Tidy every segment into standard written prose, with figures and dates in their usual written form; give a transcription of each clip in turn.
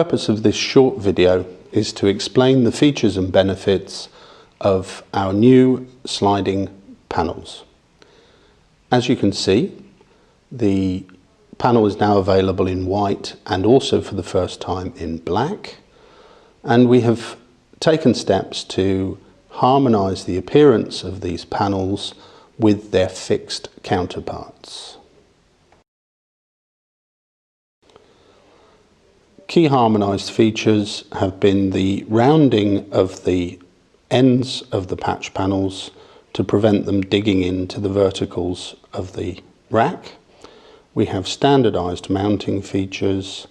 purpose of this short video is to explain the features and benefits of our new sliding panels. As you can see, the panel is now available in white and also for the first time in black, and we have taken steps to harmonise the appearance of these panels with their fixed counterparts. Key harmonised features have been the rounding of the ends of the patch panels to prevent them digging into the verticals of the rack. We have standardised mounting features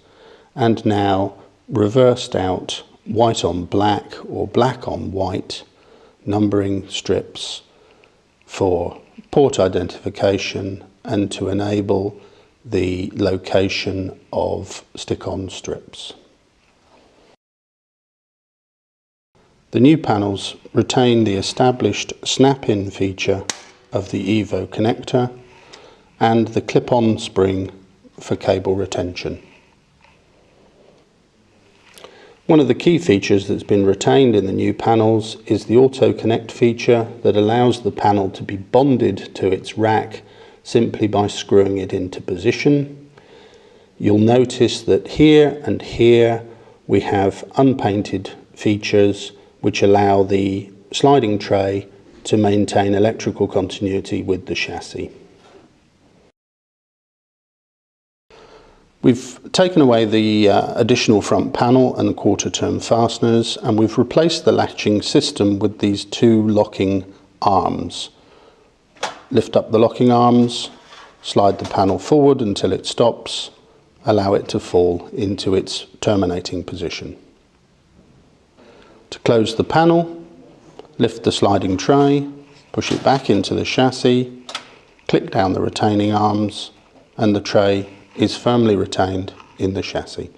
and now reversed out white on black or black on white numbering strips for port identification and to enable the location of stick-on strips. The new panels retain the established snap-in feature of the Evo connector and the clip-on spring for cable retention. One of the key features that's been retained in the new panels is the auto connect feature that allows the panel to be bonded to its rack simply by screwing it into position. You'll notice that here and here we have unpainted features which allow the sliding tray to maintain electrical continuity with the chassis. We've taken away the additional front panel and the quarter turn fasteners, and we've replaced the latching system with these two locking arms. Lift up the locking arms, slide the panel forward until it stops, allow it to fall into its terminating position. To close the panel, lift the sliding tray, push it back into the chassis, click down the retaining arms, and the tray is firmly retained in the chassis.